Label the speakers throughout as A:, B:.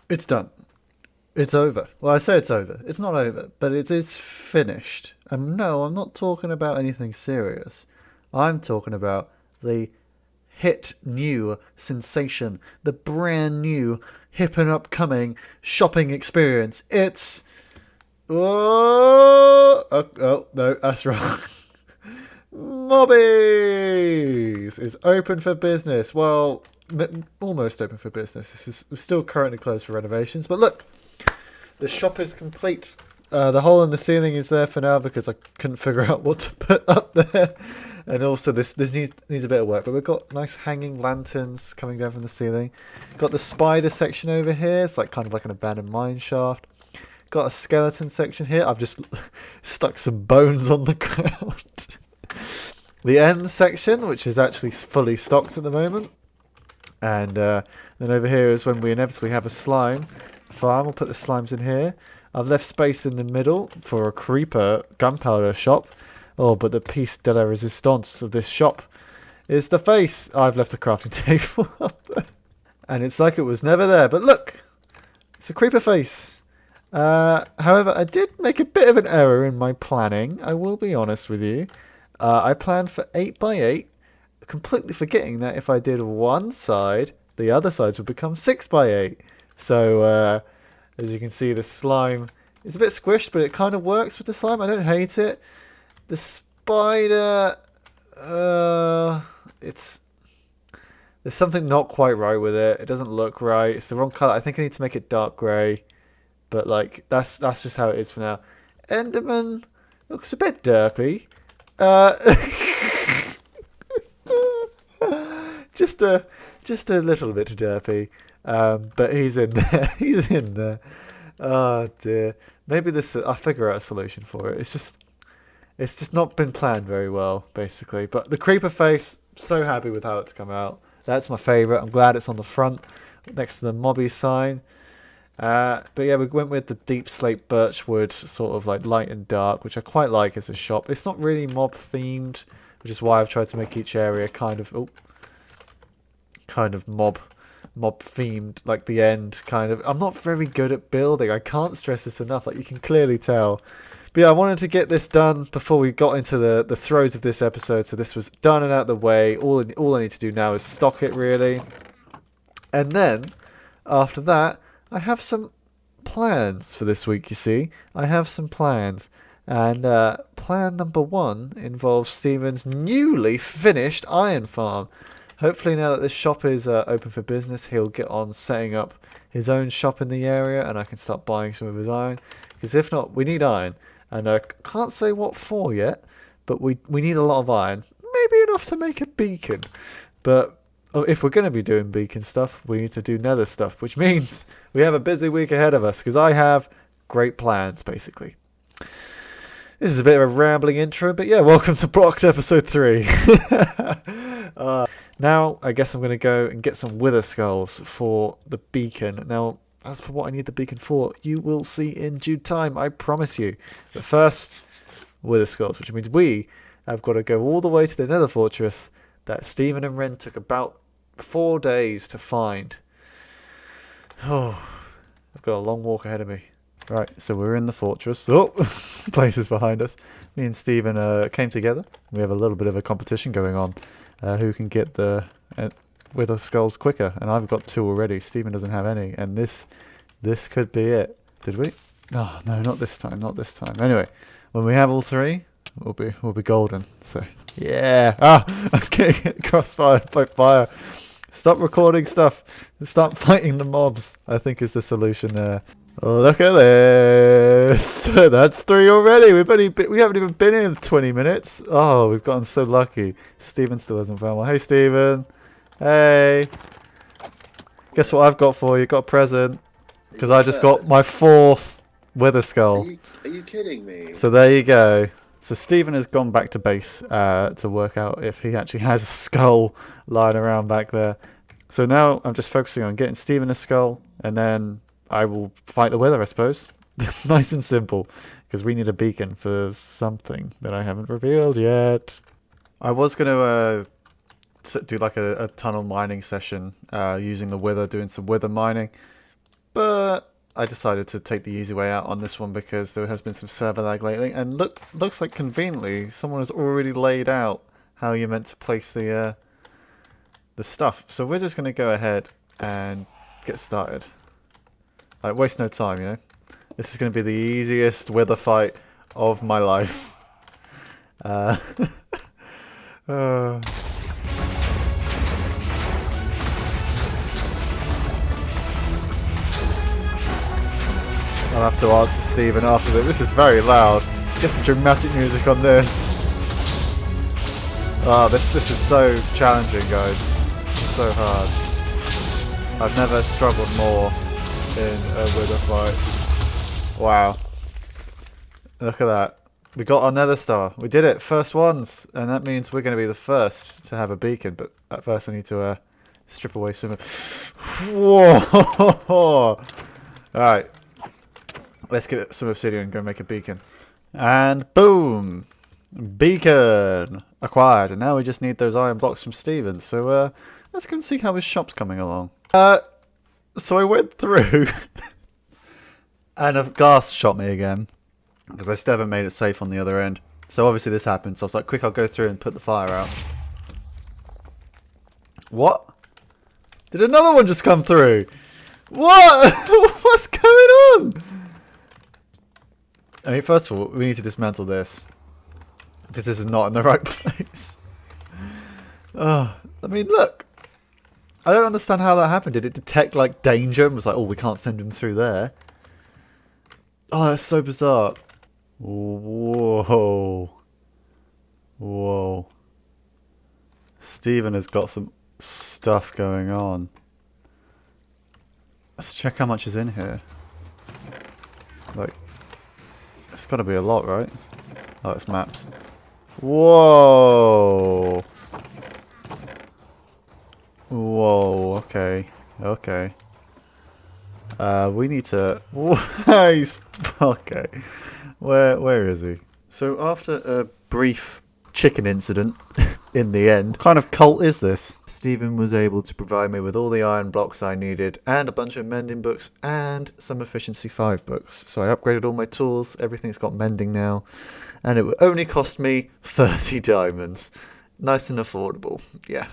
A: It's done. It's over. Well, I say it's over. It's not over, but it is finished. And no, I'm not talking about anything serious. I'm talking about the hit new sensation, the brand new hip and upcoming shopping experience. It's oh no, that's wrong. Mobbies is open for business. Well, almost open for business. This is still currently closed for renovations, but look, the shop is complete. The hole in the ceiling is there for now because I couldn't figure out what to put up there. And also this needs a bit of work. But we've got nice hanging lanterns coming down from the ceiling. Got the spider section over here. It's like kind of like an abandoned mine shaft. Got a skeleton section here. I've just stuck some bones on the ground. The end section, which is actually fully stocked at the moment. And then over here is when we inevitably have a slime farm. We'll put the slimes in here. I've left space in the middle for a creeper gunpowder shop. Oh, but the piece de la resistance of this shop is the face. I've left a crafting table up there. And it's like it was never there. But look, it's a creeper face. However, I did make a bit of an error in my planning. I will be honest with you. I planned for 8 by 8, completely forgetting that if I did one side, the other sides would become 6 by 8. So, as you can see, the slime is a bit squished, but it kind of works with the slime. I don't hate it. The spider, it's there's something not quite right with it. It doesn't look right. It's the wrong color. I think I need to make it dark grey, but like that's just how it is for now. Enderman looks a bit derpy. Just a little bit derpy. But he's in there. He's in there. Oh dear. Maybe this. I'll figure out a solution for it. It's just not been planned very well, basically. But the creeper face, so happy with how it's come out. That's my favourite. I'm glad it's on the front, next to the mobby sign. But yeah, we went with the deep slate birchwood, sort of like light and dark, which I quite like as a shop. It's not really mob themed, which is why I've tried to make each area kind of mob themed, like the end kind of. I'm not very good at building. I can't stress this enough. Like you can clearly tell. But yeah, I wanted to get this done before we got into the throes of this episode. So this was done and out of the way. All I need to do now is stock it really, and then after that, I have some plans for this week. You see, I have some plans, and plan number one involves Stephen's newly finished iron farm. Hopefully now that this shop is open for business, he'll get on setting up his own shop in the area and I can start buying some of his iron. Because if not, we need iron. And I can't say what for yet, but we need a lot of iron. Maybe enough to make a beacon. But if we're going to be doing beacon stuff, we need to do nether stuff. Which means we have a busy week ahead of us. Because I have great plans, basically. This is a bit of a rambling intro, but yeah, welcome to Brocked episode 3. Now, I guess I'm going to go and get some wither skulls for the beacon. Now, as for what I need the beacon for, you will see in due time, I promise you. But first, wither skulls, which means we have got to go all the way to the nether fortress that Stephen and Ren took about 4 days to find. Oh, I've got a long walk ahead of me. Right, so we're in the fortress. Oh, places behind us. Me and Stephen came together. We have a little bit of a competition going on. Who can get the wither skulls quicker? And I've got 2 already. Stephen doesn't have any. And this could be it. Did we? Oh, no, not this time. Not this time. Anyway, when we have all 3, we'll be golden. So, yeah. I'm getting crossfired by fire. Stop recording stuff. Start fighting the mobs, I think is the solution there. Look at this. That's 3 already. We haven't even been in 20 minutes. Oh, we've gotten so lucky. Stephen still hasn't found one. Hey, Stephen. Hey. Guess what I've got for you? Got a present. Because I just got my 4th wither skull.
B: Are you kidding me?
A: So there you go. So Stephen has gone back to base to work out if he actually has a skull lying around back there. So now I'm just focusing on getting Stephen a skull, and then I will fight the wither, I suppose. Nice and simple, because we need a beacon for something that I haven't revealed yet. I was going to do like a tunnel mining session using the wither, doing some wither mining. but I decided to take the easy way out on this one because there has been some server lag lately, and looks like conveniently someone has already laid out how you're meant to place the stuff. So we're just going to go ahead and get started. Like, waste no time, you know. This is going to be the easiest wither fight of my life. Uh, I'll have to answer Stephen after this. This is very loud. Get some dramatic music on this. Oh, this is so challenging, guys. This is so hard. I've never struggled more in a wither fight. Wow. Look at that. We got our nether star. We did it. First ones. And that means we're going to be the first to have a beacon. But at first I need to strip away some of... Whoa! Alright. Let's get some obsidian and go make a beacon. And boom! Beacon! Acquired. And now we just need those iron blocks from Steven. So let's go and see how his shop's coming along. So I went through... and a ghast shot me again. Because I still haven't made it safe on the other end. So obviously this happened. So I was like, quick, I'll go through and put the fire out. What? Did another one just come through? What? What's going on? I mean, first of all, we need to dismantle this. Because this is not in the right place. Oh, I mean, look. I don't understand how that happened. Did it detect, like, danger and was like, oh, we can't send him through there? Oh, that's so bizarre. Whoa. Whoa. Steven has got some stuff going on. Let's check how much is in here. Like, it's got to be a lot, right? Oh, it's maps. Whoa. Whoa, okay. Okay. We need to... He's... Okay. Where is he? So after a brief chicken incident, in the end, what kind of cult is this? Stephen was able to provide me with all the iron blocks I needed, and a bunch of mending books, and some efficiency 5 books. So I upgraded all my tools, everything's got mending now, and it would only cost me 30 diamonds. Nice and affordable, yeah.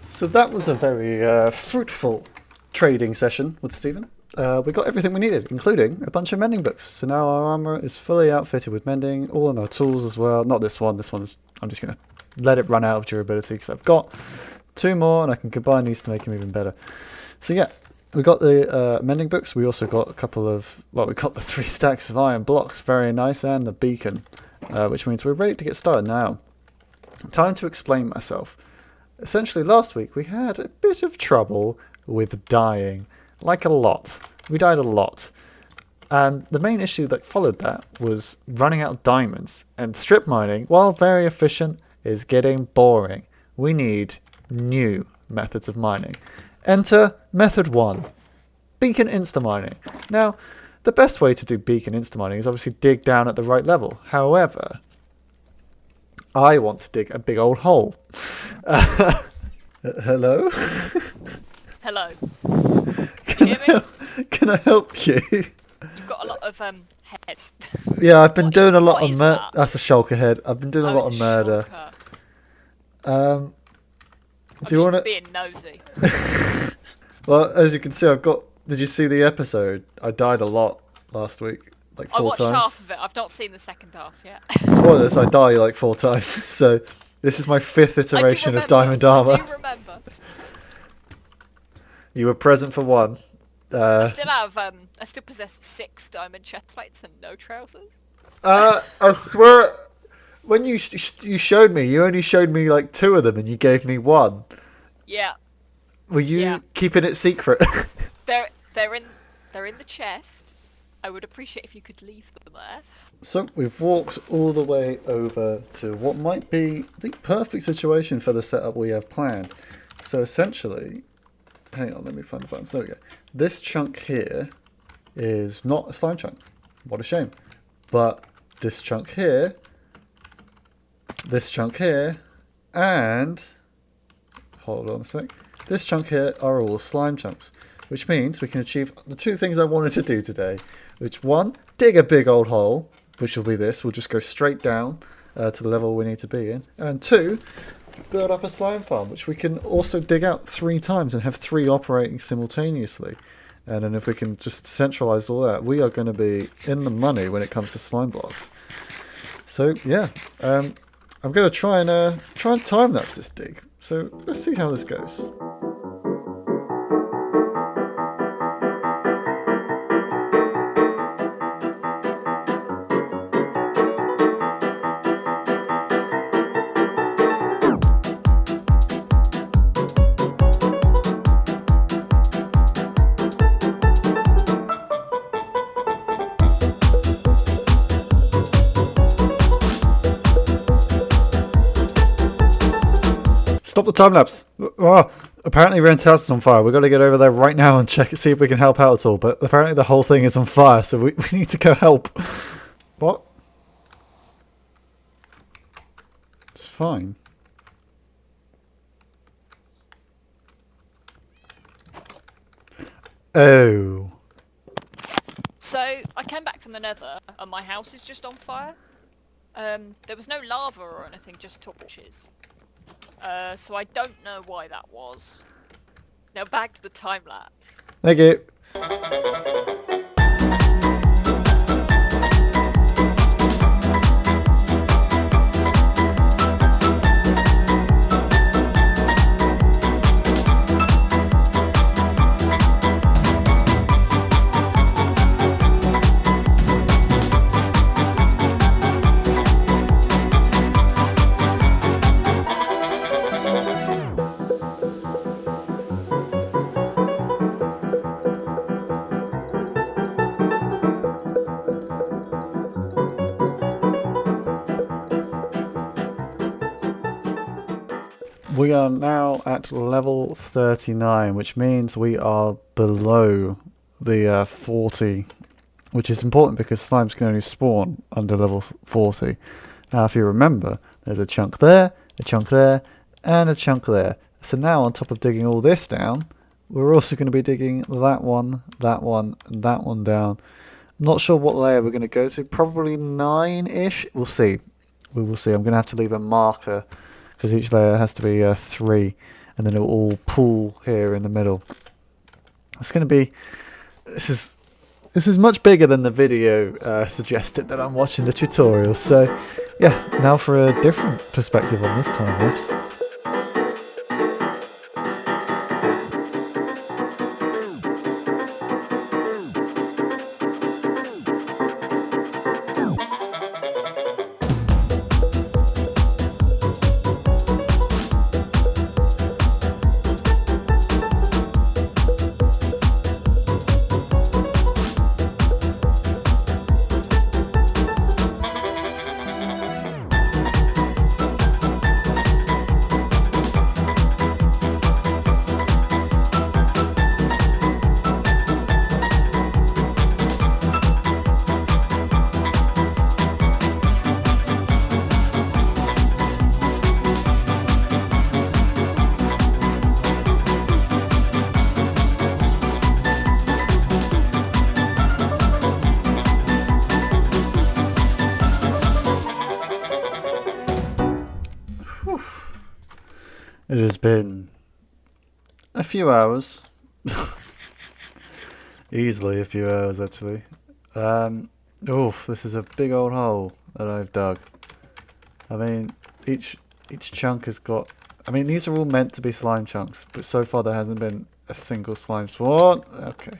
A: So that was a very fruitful trading session with Stephen. We got everything we needed, including a bunch of mending books. So now our armor is fully outfitted with mending, all of our tools as well. Not this one. This one's... I'm just going to let it run out of durability because I've got 2 more and I can combine these to make them even better. So yeah, we got the mending books. We also got a couple of... Well, we got the 3 stacks of iron blocks. Very nice. And the beacon, which means we're ready to get started now. Time to explain myself. Essentially, last week we had a bit of trouble with dying. Like a lot. We died a lot. And the main issue that followed that was running out of diamonds. And strip mining, while very efficient, is getting boring. We need new methods of mining. Enter method 1. Beacon insta-mining. Now, the best way to do beacon insta-mining is obviously dig down at the right level. However, I want to dig a big old hole. Hello?
B: Hello. Can you hear me?
A: Can I help you?
B: You've got a lot of heads.
A: Yeah, I've been doing a lot of
B: murder.
A: That's a shulker head. I've been doing a lot of murder.
B: I'm
A: do you want to?
B: being nosy.
A: Well, as you can see, I've got. Did you see the episode? I died a lot last week, like 4
B: I watched
A: times.
B: half of it. I've not seen the second half yet.
A: Spoilers! I die like 4 times. So this is my 5th iteration of diamond armor.
B: I do remember.
A: You were present for 1.
B: I still have. I still possess 6 diamond chestplates and no trousers.
A: I swear, when you showed me, you only showed me like 2 of them, and you gave me 1.
B: Yeah.
A: Were you keeping it secret?
B: They're in the chest. I would appreciate if you could leave them there.
A: So we've walked all the way over to what might be the perfect situation for the setup we have planned. So essentially, hang on, let me find the buttons. There we go. This chunk here is not a slime chunk. What a shame. But this chunk here, and hold on a sec. This chunk here are all slime chunks. which means we can achieve the two things I wanted to do today. Which, one, dig a big old hole, which will be this. We'll just go straight down to the level we need to be in. And two, build up a slime farm, which we can also dig out 3 times and have 3 operating simultaneously. And then if we can just centralize all that, we are going to be in the money when it comes to slime blocks. So yeah, I'm going to try and time lapse this dig. So let's see how this goes. Stop the time lapse. Oh, apparently Ren's house is on fire. We've got to get over there right now and check see if we can help out at all. But apparently the whole thing is on fire, so we need to go help. What? It's fine. Oh.
B: So I came back from the Nether, and my house is just on fire. There was no lava or anything, just torches. So I don't know why that was. Now back to the time lapse.
A: Thank you. We are now at level 39, which means we are below the 40, which is important because slimes can only spawn under level 40. Now, if you remember, there's a chunk there, and a chunk there. So now, on top of digging all this down, we're also going to be digging that one, and that one down. I'm not sure what layer we're going to go to. Probably 9-ish. We'll see. We will see. I'm going to have to leave a marker, because each layer has to be 3, and then it will all pool here in the middle. It's going to be... This is much bigger than the video suggested that I'm watching the tutorial. So, yeah, now for a different perspective on this time lapse. It has been a few hours. Easily a few hours, actually. Oof, this is a big old hole that I've dug. I mean, each chunk has got... I mean, these are all meant to be slime chunks, but so far there hasn't been a single slime spawn. Okay.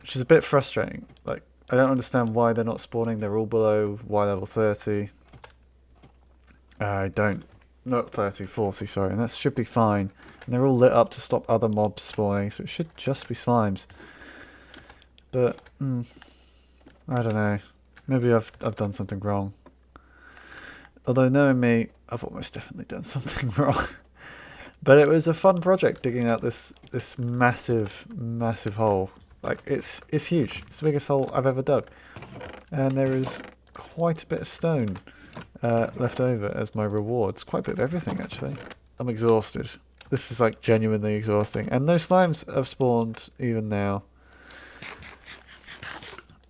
A: Which is a bit frustrating. Like, I don't understand why they're not spawning. They're all below Y level 30. I don't... Not 30, 40, sorry, and that should be fine. And they're all lit up to stop other mobs spawning, so it should just be slimes. But, I don't know. Maybe I've done something wrong. Although, knowing me, I've almost definitely done something wrong. But it was a fun project digging out this massive, massive hole. Like, it's huge. It's the biggest hole I've ever dug. And there is quite a bit of stone left over as my rewards. Quite a bit of everything, actually. I'm exhausted. This is like genuinely exhausting. And no slimes have spawned even now.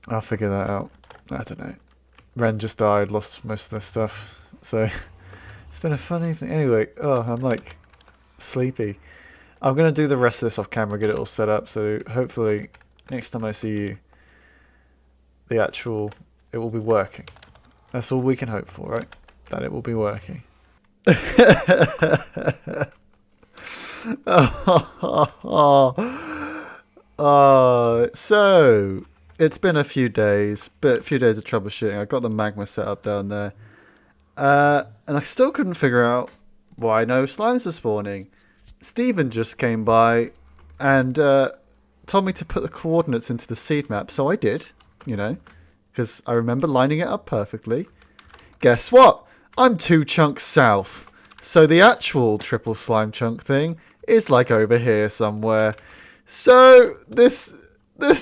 A: I'll figure that out. I don't know. Ren just died, lost most of their stuff. So it's been a fun evening. Anyway, oh, I'm like sleepy. I'm going to do the rest of this off camera, get it all set up. So hopefully next time I see you, it will be working. That's all we can hope for, right? That it will be working. So it's been a few days, but a few days of troubleshooting. I got the magma set up down there, and I still couldn't figure out why no slimes were spawning. Stephen just came by and told me to put the coordinates into the seed map, so I did, because I remember lining it up perfectly. Guess what? I'm 2 chunks south, so the actual triple slime chunk thing is like over here somewhere. So this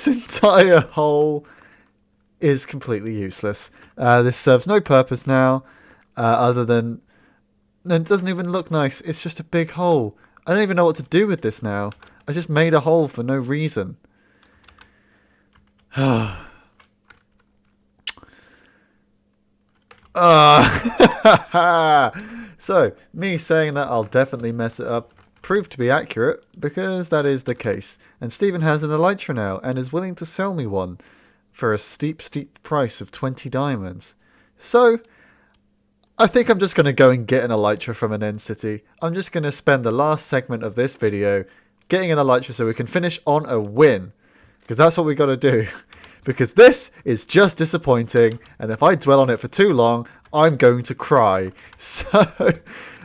A: entire hole is completely useless. This serves no purpose now, other than it doesn't even look nice. It's just a big hole. I don't even know what to do with this now. I just made a hole for no reason. So, me saying that I'll definitely mess it up proved to be accurate, because that is the case. And Stephen has an elytra now, and is willing to sell me one for a steep price of 20 diamonds. So, I think I'm just going to go and get an elytra from an end city. I'm just going to spend the last segment of this video getting an elytra so we can finish on a win. Because that's what we got to do. Because this is just disappointing, and if I dwell on it for too long, I'm going to cry. So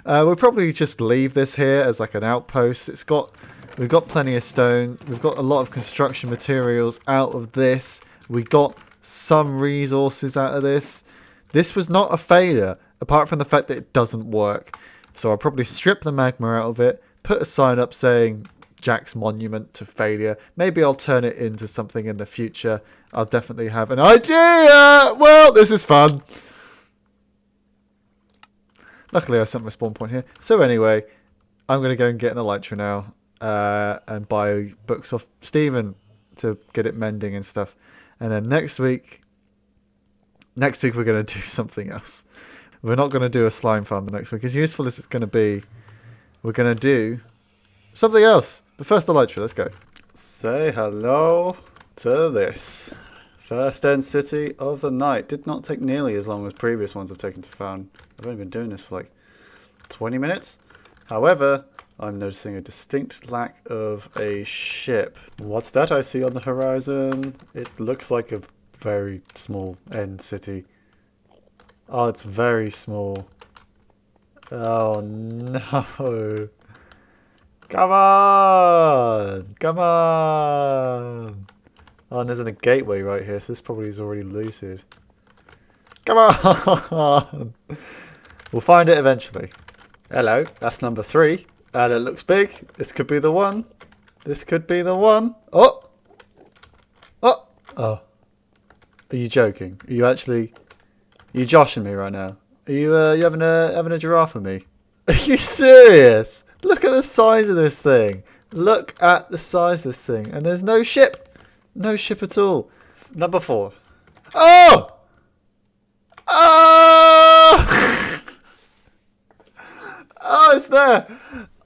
A: we'll probably just leave this here as like an outpost. We've got plenty of stone. We've got a lot of construction materials out of this. We got some resources out of this. This was not a failure, apart from the fact that it doesn't work. So I'll probably strip the magma out of it, put a sign up saying Jack's monument to failure. Maybe I'll turn it into something in the future. I'll definitely have an idea. Well, this is fun. Luckily, I set my spawn point here. So anyway, I'm going to go and get an elytra now and buy books off Stephen to get it mending and stuff. And then next week we're going to do something else. We're not going to do a slime farm the next week. As useful as it's going to be, we're going to do something else. But first, the elytra. Let's go. Say hello to this. First end city of the night. Did not take nearly as long as previous ones I've taken to found. I've only been doing this for like 20 minutes. However, I'm noticing a distinct lack of a ship. What's that I see on the horizon? It looks like a very small end city. Oh, it's very small. Oh no. Come on! Come on! Oh, and there's a gateway right here, so this probably is already looted. Come on! We'll find it eventually. Hello, that's number 3. And it looks big. This could be the one. This could be the one. Oh! Oh! Oh. Are you joking? Are you actually... Are you joshing me right now? Are you having a giraffe with me? Are you serious? Look at the size of this thing. Look at the size of this thing. And there's no ship. No ship at all. Number 4. Oh! Oh! Oh, it's there.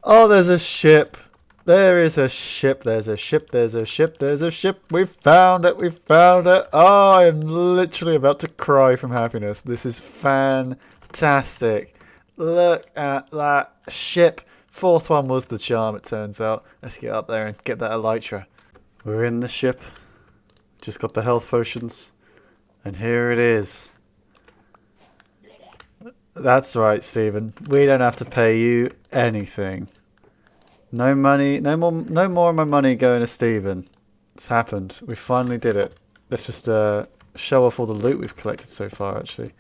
A: Oh, there's a ship. There is a ship. There's a ship. There's a ship. There's a ship. We found it. We found it. Oh, I am literally about to cry from happiness. This is fantastic. Look at that ship. 4th one was the charm, it turns out. Let's get up there and get that elytra. We're in the ship. Just got the health potions. And here it is. That's right, Stephen. We don't have to pay you anything. No money, no more of my money going to Stephen. It's happened. We finally did it. Let's just show off all the loot we've collected so far, actually.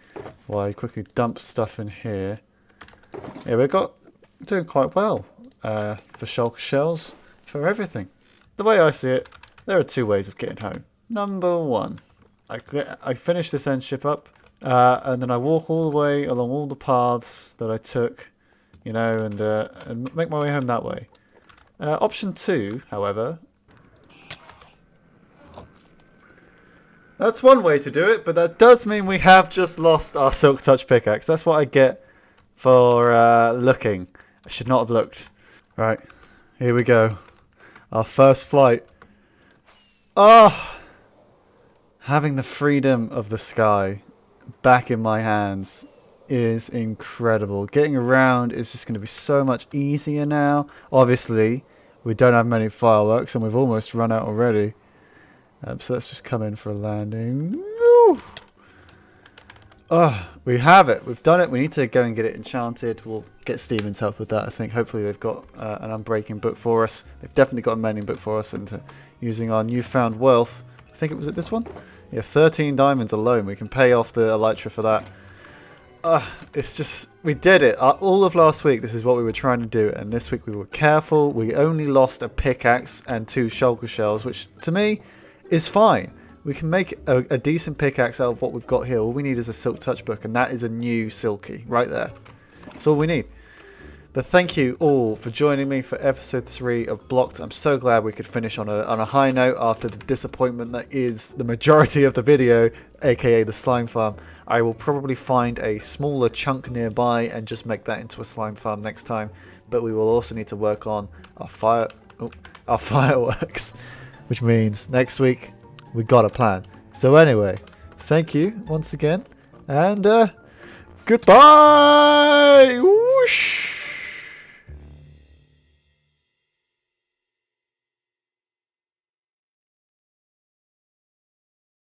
A: While I quickly dump stuff in here. Yeah, we're doing quite well for shulker shells, for everything. The way I see it, there are 2 ways of getting home. Number 1, I finish this end ship up, and then I walk all the way along all the paths that I took you know, and make my way home that way. Option 2, however, that's one way to do it, but that does mean we have just lost our Silk Touch pickaxe. That's what I get for looking. I should not have looked. Right, here we go. Our first flight. Oh! Having the freedom of the sky back in my hands is incredible. Getting around is just going to be so much easier now. Obviously, we don't have many fireworks and we've almost run out already. So let's just come in for a landing. Woo! Oh, we have it. We've done it. We need to go and get it enchanted. We'll get Steven's help with that, I think. Hopefully they've got an unbreaking book for us. They've definitely got a mending book for us. And using our newfound wealth, I think it was at this one? Yeah, 13 diamonds alone. We can pay off the elytra for that. It's just, we did it. All of last week, this is what we were trying to do. And this week we were careful. We only lost a pickaxe and 2 shulker shells, which to me is fine. We can make a decent pickaxe out of what we've got here. All we need is a Silk Touch book, and that is a new Silky right there. That's all we need. But thank you all for joining me for episode 3 of Blocked. I'm so glad we could finish on a high note after the disappointment that is the majority of the video, aka the slime farm. I will probably find a smaller chunk nearby and just make that into a slime farm next time. But we will also need to work on our fireworks, which means next week we got a plan. So anyway, thank you once again, and goodbye. Whoosh.